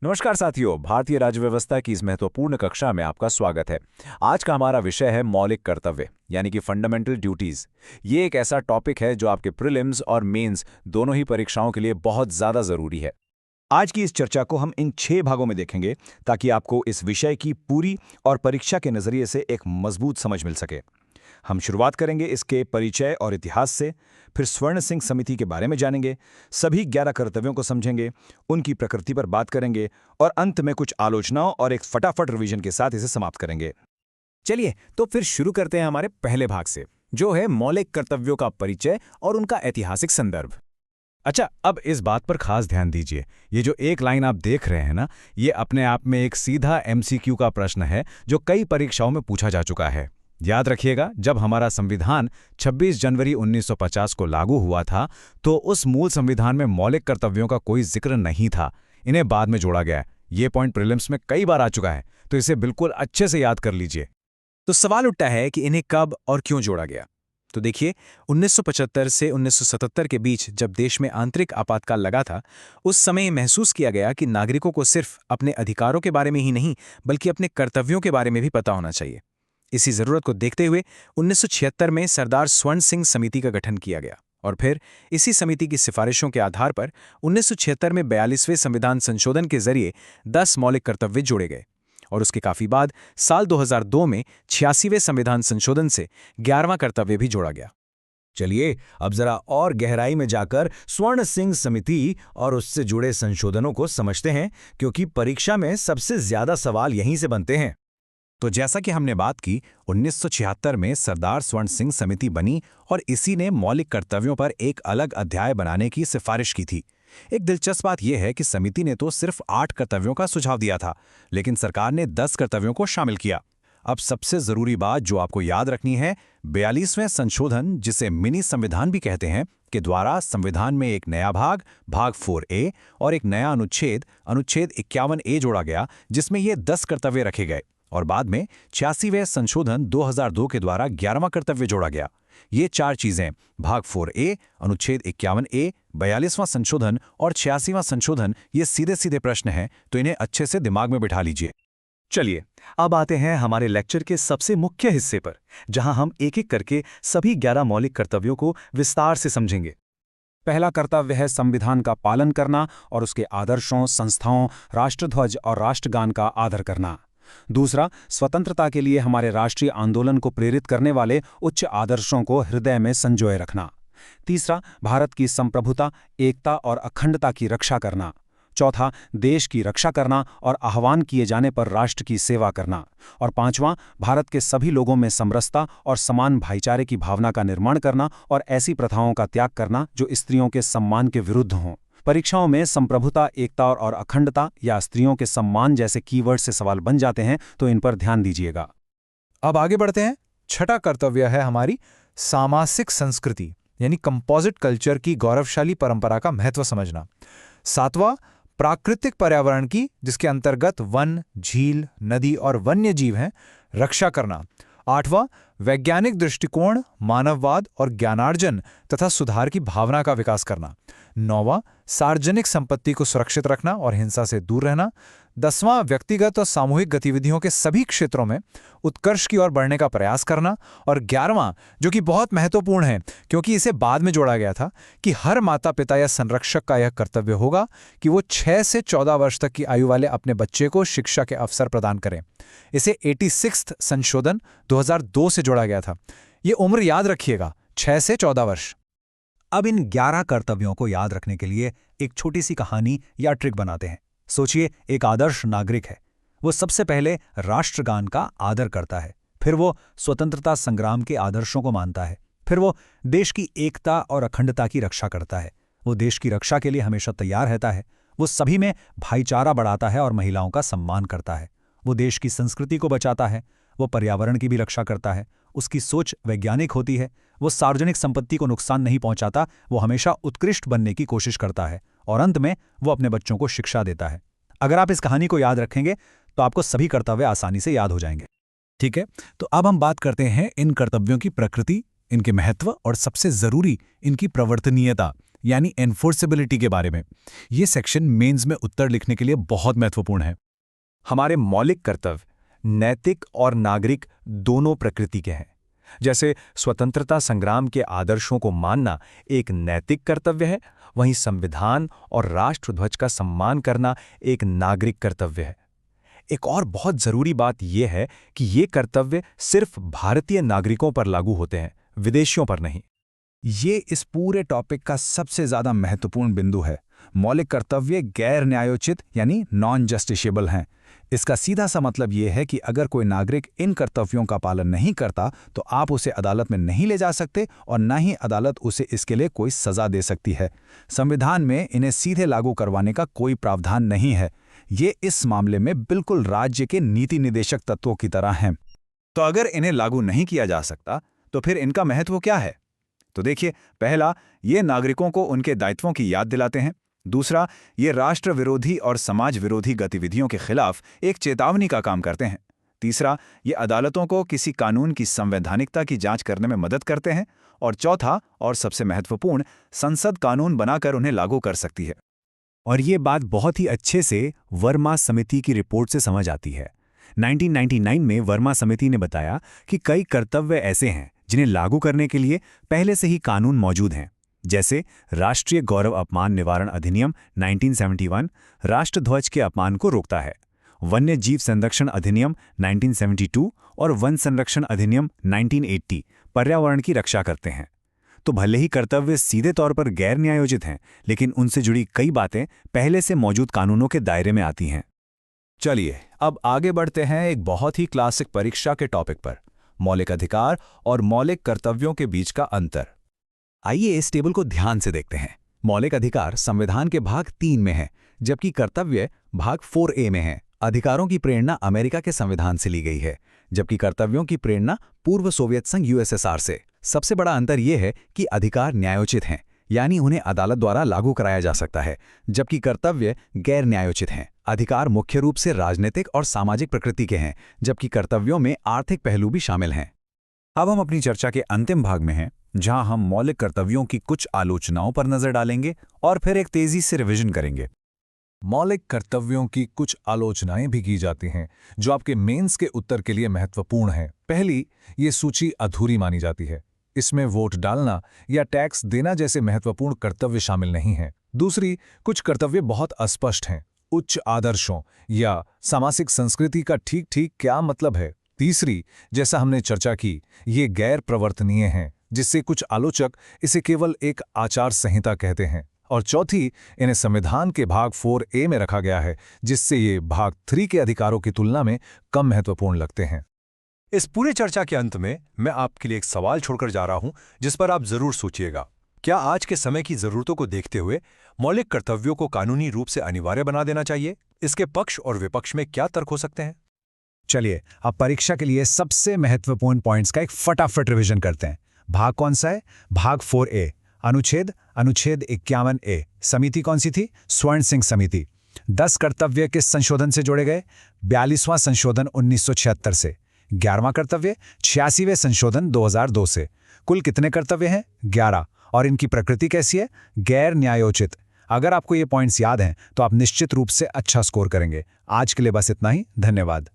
नमस्कार साथियों, भारतीय राज्य व्यवस्था की इस महत्वपूर्ण कक्षा में आपका स्वागत है। आज का हमारा विषय है मौलिक कर्तव्य यानी कि फंडामेंटल ड्यूटीज। ये एक ऐसा टॉपिक है जो आपके प्रीलिम्स और मेंस दोनों ही परीक्षाओं के लिए बहुत ज्यादा जरूरी है। आज की इस चर्चा को हम इन 6 भागों में देखेंगे ताकि आपको इस विषय की पूरी और परीक्षा के नजरिए से एक मजबूत समझ मिल सके। हम शुरुआत करेंगे इसके परिचय और इतिहास से, फिर स्वर्ण सिंह समिति के बारे में जानेंगे, सभी 11 कर्तव्यों को समझेंगे, उनकी प्रकृति पर बात करेंगे और अंत में कुछ आलोचनाओं और एक फटाफट रिवीजन के साथ इसे समाप्त करेंगे। चलिए तो फिर शुरू करते हैं हमारे पहले भाग से, जो है मौलिक कर्तव्यों का परिचय और उनका ऐतिहासिक संदर्भ। अच्छा, अब इस बात पर खास ध्यान दीजिए। ये जो एक लाइन आप देख रहे हैं ना, ये अपने आप में एक सीधा एमसीक्यू का प्रश्न है जो कई परीक्षाओं में पूछा जा चुका है। याद रखिएगा, जब हमारा संविधान 26 जनवरी 1950 को लागू हुआ था तो उस मूल संविधान में मौलिक कर्तव्यों का कोई जिक्र नहीं था। इन्हें बाद में जोड़ा गया है। ये पॉइंट प्रीलिम्स में कई बार आ चुका है, तो इसे बिल्कुल अच्छे से याद कर लीजिए। तो सवाल उठता है कि इन्हें कब और क्यों जोड़ा गया। तो देखिए, 1975 से 1977 के बीच जब देश में आंतरिक आपातकाल लगा था, उस समय महसूस किया गया कि नागरिकों को सिर्फ अपने अधिकारों के बारे में ही नहीं बल्कि अपने कर्तव्यों के बारे में भी पता होना चाहिए। इसी जरूरत को देखते हुए 1976 में सरदार स्वर्ण सिंह समिति का गठन किया गया और फिर इसी समिति की सिफारिशों के आधार पर 1976 में 42वें संविधान संशोधन के जरिए 10 मौलिक कर्तव्य जोड़े गए और उसके काफी बाद साल 2002 में 86वें संविधान संशोधन से 11वां कर्तव्य भी जोड़ा गया। चलिए अब जरा और गहराई में जाकर स्वर्ण सिंह समिति और उससे जुड़े संशोधनों को समझते हैं, क्योंकि परीक्षा में सबसे ज्यादा सवाल यहीं से बनते हैं। तो जैसा कि हमने बात की, 1976 में सरदार स्वर्ण सिंह समिति बनी और इसी ने मौलिक कर्तव्यों पर एक अलग अध्याय बनाने की सिफारिश की थी। एक दिलचस्प बात यह है कि समिति ने तो सिर्फ 8 कर्तव्यों का सुझाव दिया था, लेकिन सरकार ने 10 कर्तव्यों को शामिल किया। अब सबसे जरूरी बात जो आपको याद रखनी है, 42वें संशोधन, जिसे मिनी संविधान भी कहते हैं, के द्वारा संविधान में एक नया भाग 4A और एक नया अनुच्छेद 51A जोड़ा गया, जिसमें ये 10 कर्तव्य रखे गए और बाद में 86वें संशोधन 2002 के द्वारा 11वां कर्तव्य जोड़ा गया। ये 4 चीजें, भाग 4A, अनुच्छेद 51A, 42वां संशोधन और 86वां संशोधन, ये सीधे सीधे प्रश्न हैं, तो इन्हें अच्छे से दिमाग में बिठा लीजिए। चलिए अब आते हैं हमारे लेक्चर के सबसे मुख्य हिस्से पर, जहां हम एक एक करके सभी 11 मौलिक कर्तव्यों को विस्तार से समझेंगे। पहला कर्तव्य है संविधान का पालन करना और उसके आदर्शों, संस्थाओं, राष्ट्रध्वज और राष्ट्रगान का आदर करना। दूसरा, स्वतंत्रता के लिए हमारे राष्ट्रीय आंदोलन को प्रेरित करने वाले उच्च आदर्शों को हृदय में संजोए रखना। तीसरा, भारत की संप्रभुता, एकता और अखंडता की रक्षा करना। चौथा, देश की रक्षा करना और आह्वान किए जाने पर राष्ट्र की सेवा करना। और पांचवां, भारत के सभी लोगों में समरसता और समान भाईचारे की भावना का निर्माण करना और ऐसी प्रथाओं का त्याग करना जो स्त्रियों के सम्मान के विरुद्ध हों। परीक्षाओं में संप्रभुता, एकता और अखंडता या स्त्रियों के सम्मान जैसे कीवर्ड से सवाल बन जाते हैं, तो इन पर ध्यान दीजिएगा। अब आगे बढ़ते हैं। छठा कर्तव्य है हमारी सामासिक संस्कृति यानी कंपोजिट कल्चर की गौरवशाली परंपरा का महत्व समझना। सातवां, प्राकृतिक पर्यावरण की, जिसके अंतर्गत वन, झील, नदी और वन्य जीव हैं, रक्षा करना। आठवां, वैज्ञानिक दृष्टिकोण, मानववाद और ज्ञानार्जन तथा सुधार की भावना का विकास करना। नौवां, सार्वजनिक संपत्ति को सुरक्षित रखना और हिंसा से दूर रहना। 10वां, व्यक्तिगत और सामूहिक गतिविधियों के सभी क्षेत्रों में उत्कर्ष की ओर बढ़ने का प्रयास करना। और 11वां, जो कि बहुत महत्वपूर्ण है क्योंकि इसे बाद में जोड़ा गया था, कि हर माता पिता या संरक्षक का यह कर्तव्य होगा कि वो 6 से 14 वर्ष तक की आयु वाले अपने बच्चे को शिक्षा के अवसर प्रदान करें। इसे 86वां संशोधन 2002 से जोड़ा गया था। ये उम्र याद रखिएगा, 6 से 14 वर्ष। अब इन 11 कर्तव्यों को याद रखने के लिए एक छोटी सी कहानी या ट्रिक बनाते हैं। सोचिए, एक आदर्श नागरिक है। वो सबसे पहले राष्ट्रगान का आदर करता है, फिर वो स्वतंत्रता संग्राम के आदर्शों को मानता है, फिर वो देश की एकता और अखंडता की रक्षा करता है। वो देश की रक्षा के लिए हमेशा तैयार रहता है। वो सभी में भाईचारा बढ़ाता है और महिलाओं का सम्मान करता है। वो देश की संस्कृति को बचाता है। वो पर्यावरण की भी रक्षा करता है। उसकी सोच वैज्ञानिक होती है। वो सार्वजनिक संपत्ति को नुकसान नहीं पहुंचाता। वो हमेशा उत्कृष्ट बनने की कोशिश करता है और अंत में वो अपने बच्चों को शिक्षा देता है। अगर आप इस कहानी को याद रखेंगे तो आपको सभी कर्तव्य आसानी से याद हो जाएंगे। ठीक है, तो अब हम बात करते हैं इन कर्तव्यों की प्रकृति, इनके महत्व और सबसे जरूरी इनकी प्रवर्तनीयता यानी एनफोर्सेबिलिटी के बारे में। ये सेक्शन मेंस में उत्तर लिखने के लिए बहुत महत्वपूर्ण है। हमारे मौलिक कर्तव्य नैतिक और नागरिक दोनों प्रकृति के हैं। जैसे स्वतंत्रता संग्राम के आदर्शों को मानना एक नैतिक कर्तव्य है, वहीं संविधान और राष्ट्रध्वज का सम्मान करना एक नागरिक कर्तव्य है। एक और बहुत जरूरी बात यह है कि ये कर्तव्य सिर्फ भारतीय नागरिकों पर लागू होते हैं, विदेशियों पर नहीं। ये इस पूरे टॉपिक का सबसे ज्यादा महत्वपूर्ण बिंदु है। मौलिक कर्तव्य गैर न्यायोचित यानी नॉन जस्टिसेबल हैं। इसका सीधा सा मतलब ये है कि अगर कोई नागरिक इन कर्तव्यों का पालन नहीं करता तो आप उसे अदालत में नहीं ले जा सकते और न ही अदालत उसे इसके लिए कोई सजा दे सकती है। संविधान में इन्हें सीधे लागू करवाने का कोई प्रावधान नहीं है। ये इस मामले में बिल्कुल राज्य के नीति निदेशक तत्वों की तरह हैं। तो अगर इन्हें लागू नहीं किया जा सकता तो फिर इनका महत्व क्या है? तो देखिए, पहला, ये नागरिकों को उनके दायित्वों की याद दिलाते हैं। दूसरा, ये राष्ट्र विरोधी और समाज विरोधी गतिविधियों के खिलाफ एक चेतावनी का काम करते हैं। तीसरा, ये अदालतों को किसी कानून की संवैधानिकता की जांच करने में मदद करते हैं। और चौथा और सबसे महत्वपूर्ण, संसद कानून बनाकर उन्हें लागू कर सकती है। और ये बात बहुत ही अच्छे से वर्मा समिति की रिपोर्ट से समझ आती है। 1999 में वर्मा समिति ने बताया कि कई कर्तव्य ऐसे हैं जिन्हें लागू करने के लिए पहले से ही कानून मौजूद हैं, जैसे राष्ट्रीय गौरव अपमान निवारण अधिनियम 1971 राष्ट्रध्वज के अपमान को रोकता है, वन्य जीव संरक्षण अधिनियम 1972 और वन संरक्षण अधिनियम 1980 पर्यावरण की रक्षा करते हैं। तो भले ही कर्तव्य सीधे तौर पर गैर न्यायोचित हैं, लेकिन उनसे जुड़ी कई बातें पहले से मौजूद कानूनों के दायरे में आती हैं। चलिए अब आगे बढ़ते हैं एक बहुत ही क्लासिक परीक्षा के टॉपिक पर, मौलिक अधिकार और मौलिक कर्तव्यों के बीच का अंतर। आइए इस टेबल को ध्यान से देखते हैं। मौलिक अधिकार संविधान के भाग 3 में है, जबकि कर्तव्य भाग 4A में है। अधिकारों की प्रेरणा अमेरिका के संविधान से ली गई है, जबकि कर्तव्यों की प्रेरणा पूर्व सोवियत संघ USSR से। सबसे बड़ा अंतर यह है कि अधिकार न्यायोचित हैं, यानी उन्हें अदालत द्वारा लागू कराया जा सकता है, जबकि कर्तव्य गैर न्यायोचित हैं। अधिकार मुख्य रूप से राजनीतिक और सामाजिक प्रकृति के हैं, जबकि कर्तव्यों में आर्थिक पहलू भी शामिल हैं। अब हम अपनी चर्चा के अंतिम भाग में हैं, जहां हम मौलिक कर्तव्यों की कुछ आलोचनाओं पर नजर डालेंगे और फिर एक तेजी से रिवीजन करेंगे। मौलिक कर्तव्यों की कुछ आलोचनाएं भी की जाती हैं जो आपके मेंस के उत्तर के लिए महत्वपूर्ण हैं। पहली, ये सूची अधूरी मानी जाती है। इसमें वोट डालना या टैक्स देना जैसे महत्वपूर्ण कर्तव्य शामिल नहीं हैं। दूसरी, कुछ कर्तव्य बहुत अस्पष्ट हैं। उच्च आदर्शों या सामाजिक संस्कृति का ठीक ठीक क्या मतलब है। तीसरी, जैसा हमने चर्चा की, ये गैर प्रवर्तनीय हैं, जिससे कुछ आलोचक इसे केवल एक आचार संहिता कहते हैं। और चौथी, इन्हें संविधान के भाग 4A में रखा गया है, जिससे ये भाग 3 के अधिकारों की तुलना में कम महत्वपूर्ण लगते हैं। इस पूरे चर्चा के अंत में मैं आपके लिए एक सवाल छोड़कर जा रहा हूं, जिस पर आप जरूर सोचिएगा। क्या आज के समय की जरूरतों को देखते हुए मौलिक कर्तव्यों को कानूनी रूप से अनिवार्य बना देना चाहिए? इसके पक्ष और विपक्ष में क्या तर्क हो सकते हैं? चलिए अब परीक्षा के लिए सबसे महत्वपूर्ण पॉइंट्स का एक फटाफट रिवीजन करते हैं। भाग कौन सा है? भाग 4A। अनुच्छेद 51A। समिति कौन सी थी? स्वर्ण सिंह समिति। 10 कर्तव्य किस संशोधन से जोड़े गए? 42वां संशोधन 1976 से। 11वां कर्तव्य 86वें संशोधन 2002 से। कुल कितने कर्तव्य हैं? 11। और इनकी प्रकृति कैसी है? गैर न्यायोचित। अगर आपको ये पॉइंट्स याद हैं तो आप निश्चित रूप से अच्छा स्कोर करेंगे। आज के लिए बस इतना ही। धन्यवाद।